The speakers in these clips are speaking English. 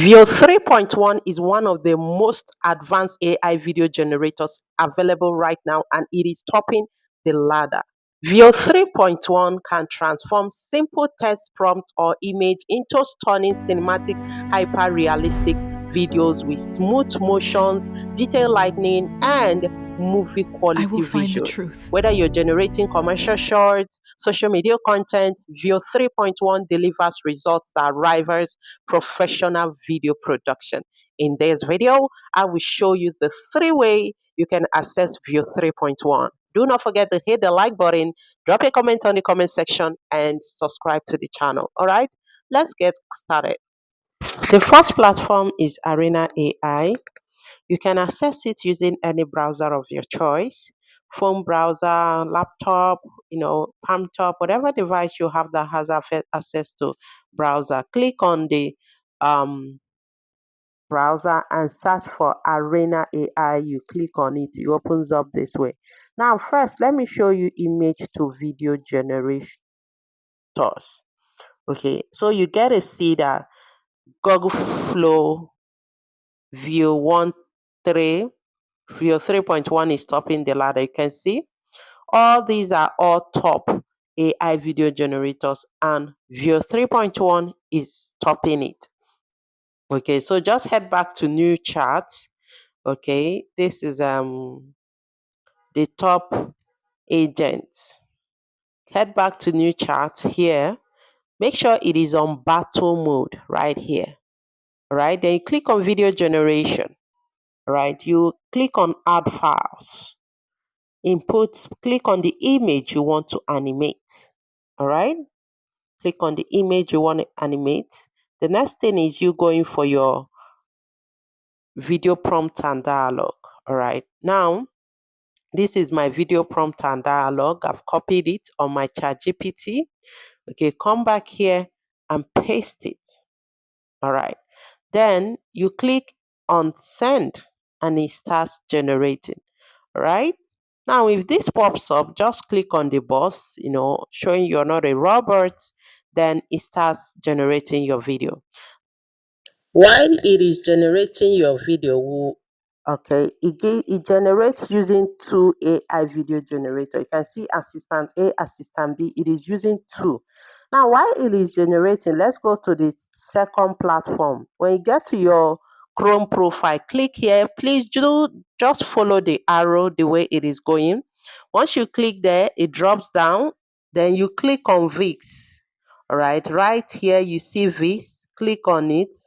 VEO 3.1 is one of the most advanced AI video generators available right now, and it is topping the ladder. VEO 3.1 can transform simple text prompt or image into stunning cinematic, hyper-realistic videos with smooth motions, detailed lighting, and movie I will quality find the visuals. truth. Whether you're generating commercial shorts, social media content, VEO 3.1 delivers results that rivals professional video production. In this video, I will show you the 3 ways you can access VEO 3.1. Do not forget to hit the like button, drop a comment on the comment section, and subscribe to the channel. All right, let's get started. The first platform is Arena AI. You can access it using any browser of your choice, phone browser, laptop, palm top, whatever device you have that has access to browser. Click on the um, browser and search for Arena AI. You click on it, it opens up this way. Now, first, let me show you image to video generators. Okay, so you get to see that Google Flow View 3, View 3.1 is topping the ladder. You can see all these are all top AI video generators, and View 3.1 is topping it. Okay, so just head back to new charts. Okay, this is the top agents. Head back to new chart here. Make sure it is on battle mode right here. All right, then you click on video generation. All right, you click on add files. Input, click on the image you want to animate. All right, click on the image you want to animate. The next thing is you going for your video prompt and dialogue. All right, now this is my video prompt and dialogue. I've copied it on my ChatGPT. Okay, come back here and paste it. All right. Then you click on send and it starts generating. All right. Now, if this pops up, just click on the box, showing you're not a robot. Then it starts generating your video. While it is generating your video, okay, it generates using two AI video generator. You can see assistant A, assistant B. It is using two. Now, while it is generating, let's go to the second platform. When you get to your Chrome profile, click here. Please do just follow the arrow the way it is going. Once you click there, it drops down. Then you click on VIX. All right here you see VIX. Click on it.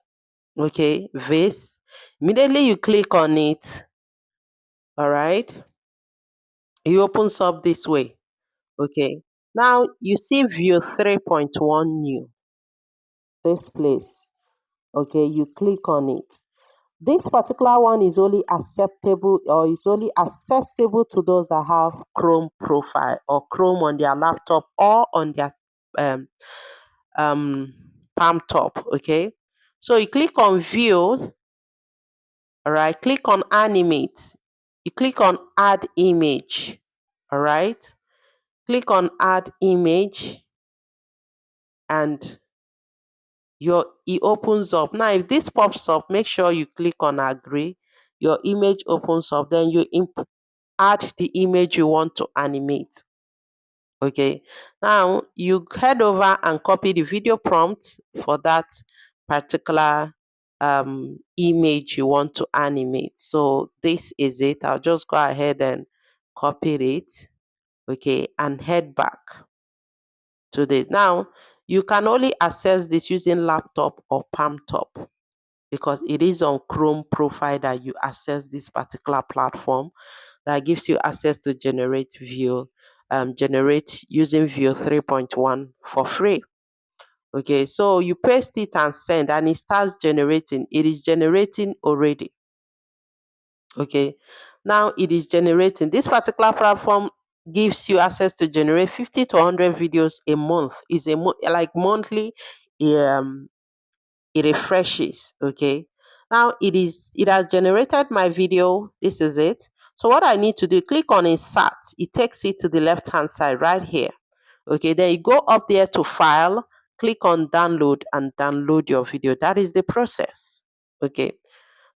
Okay, this. Immediately you click on it, all right, it opens up this way. Okay, now you see VEO 3.1 new, this place. Okay, you click on it. This particular one is only acceptable or is only accessible to those that have Chrome profile or Chrome on their laptop or on their um, um, palm top. Okay, so you click on views. All right, click on animate. You click on add image. All right, click on add image and it opens up. Now, if this pops up, make sure you click on agree. Your image opens up, then you add the image you want to animate. Okay, now you head over and copy the video prompt for that particular image you want to animate. So this is it. I'll just go ahead and copy it. Okay, and head back to this. Now you can only access this using laptop or palm top because it is on Chrome profile that you access this particular platform that gives you access to generate view, generate using VEO 3.1 for free. Okay, so you paste it and send, and it starts generating. It is generating already. Okay, now it is generating. This particular platform gives you access to generate 50 to 100 videos a month. Is like monthly. Um, it refreshes. Okay, now it has generated my video. This is it. So what I need to do, click on insert. It takes it to the left hand side right here. Okay, then you go up there to file, click on download and download your video. That is the process. Okay,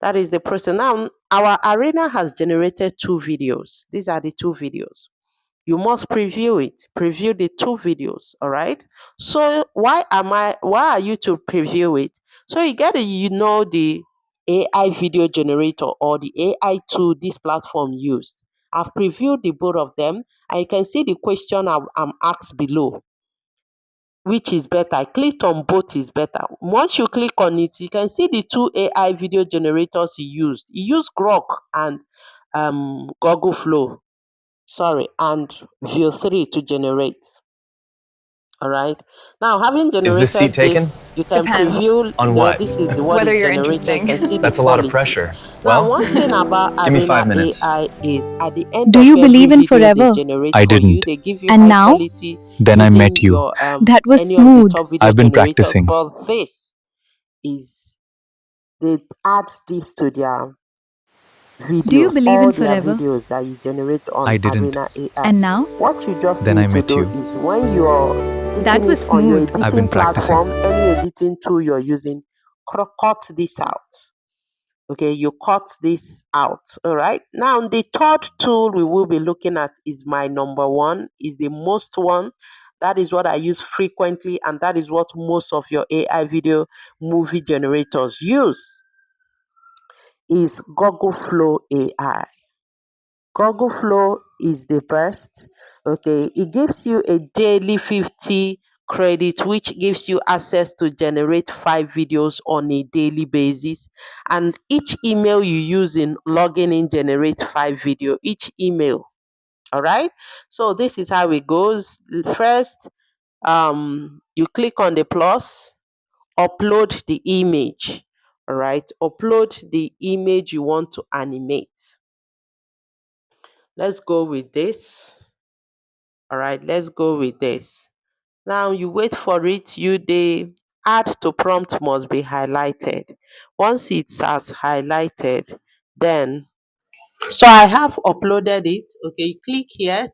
that is the process. Now, our arena has generated 2 videos. These are the 2 videos. You must preview it. Preview the 2 videos. All right. So why are you to preview it? So you get the AI video generator or the AI tool this platform used. I've previewed the both of them, and you can see the question I'm asked below. Which is better? I clicked on both is better. Once you click on it, you can see the 2 AI video generators he used. He used Grok and Google Flow, and VEO 3 to generate. All right. Now, having Is this seat generated taken? this, you can Depends. preview. On what? This is what Whether is you're generated. You can interesting. see the That's a lot of quality. pressure. Now, Well, one thing about give me Arena 5 minutes. AI is at the end Do of you every believe in video they forever? generate I for you, didn't. they give you And high now? quality Then I using met you. your That was any of the smooth. top video I've been generators. practicing. But this is they add this to their Do you videos, believe in all their forever? videos that you generate on I didn't. Arena AI. And now? What you just Then I need to met do you. is when you're That sticking was it on your smooth. I've editing been practicing. platform, any editing tool you're using, cut this out. Okay, you cut this out. All right. Now, the third tool we will be looking at is my number one, is the most one. That is what I use frequently, and that is what most of your AI video movie generators use, is Google Flow AI. Google Flow is the best. Okay, it gives you a daily 50 credit, which gives you access to generate 5 videos on a daily basis. And each email you use in logging in generates 5 video, each email. All right. So this is how it goes. First, you click on the plus, upload the image. All right. Upload the image you want to animate. Let's go with this. All right, let's go with this. Now you wait for it. The add to prompt must be highlighted. Once it's as highlighted, then so I have uploaded it. Okay, click here,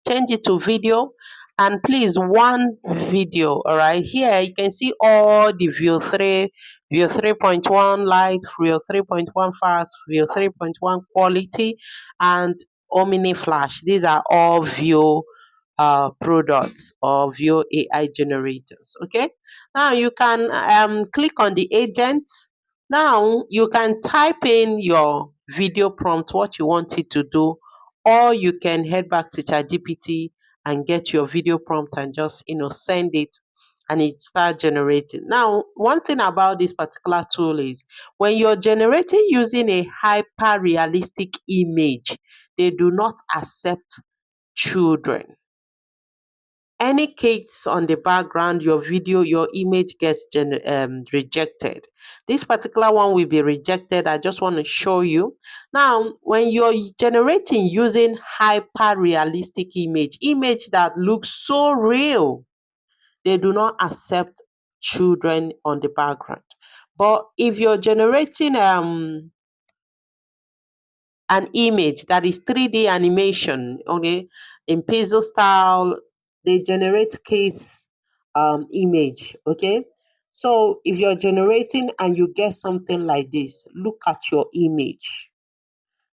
change it to video, and please one video. All right, here you can see all the VEO 3, VEO 3.1 light, VEO 3.1 fast, VEO 3.1 quality, and Omni Flash. These are all VEO products or VEO AI generators. Okay, now you can click on the agent. Now you can type in your video prompt, what you want it to do, or you can head back to ChatGPT and get your video prompt and just send it, and it start generating. Now, one thing about this particular tool is when you're generating using a hyper realistic image, they do not accept children. Any kids on the background, your video, your image gets rejected. This particular one will be rejected. I just want to show you. Now, when you're generating using hyper realistic image that looks so real, they do not accept children on the background. But if you're generating an image that is 3D animation, okay, in pixel style, they generate case image, okay. So if you're generating and you get something like this, look at your image.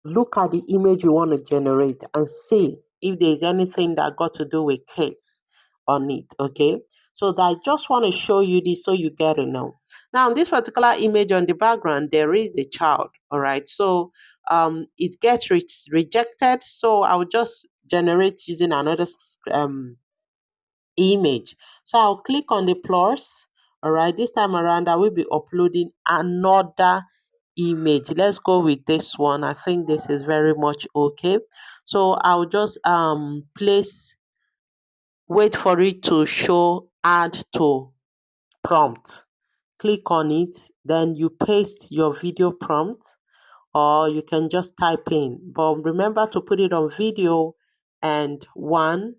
Look at the image you want to generate and see if there's anything that got to do with case on it, okay. So that I just want to show you this so you get to know. Now, this particular image on the background, there is a child, all right. So it gets rejected. So I'll just generate using another image. So I'll click on the plus. All right, this time around I will be uploading another image. Let's go with this one. I think this is very much okay. So I'll just wait for it to show add to prompt. Click on it, then you paste your video prompt, or you can just type in. But remember to put it on video and one.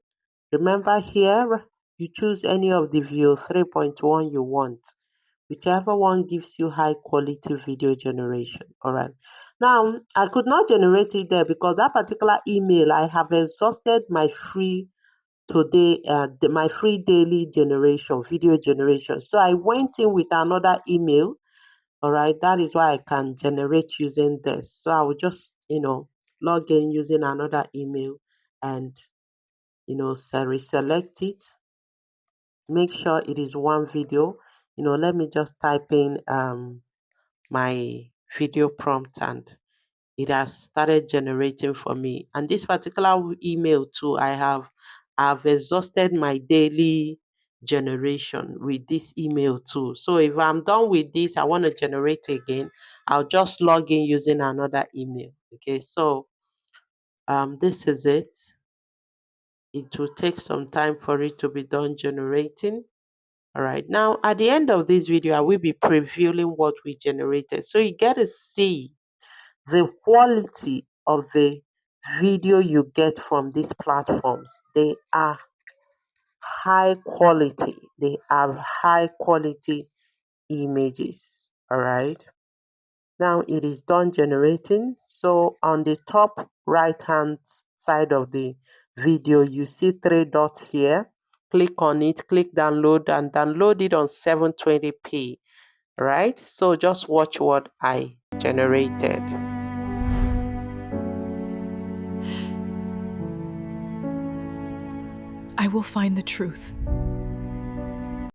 Remember here, you choose any of the VEO 3.1 you want. Whichever one gives you high quality video generation. All right. Now, I could not generate it there because that particular email, I have exhausted my free my free daily generation, video generation. So I went in with another email. All right, that is why I can generate using this. So I will just, log in using another email and, reselect it. Make sure it is one video. Let me just type in my video prompt and it has started generating for me. And this particular email too, I've exhausted my daily generation with this email too. So if I'm done with this, I want to generate again, I'll just log in using another email. Okay, so this is it. It will take some time for it to be done generating. All right, now at the end of this video, I will be previewing what we generated. So you get to see the quality of the video you get from these platforms. They are high quality. They have high quality images. All right. Now it is done generating. So on the top right hand side of the video, you see three dots here. Click on it, click download and download it on 720p. Right? So just watch what I generated. I will find the truth.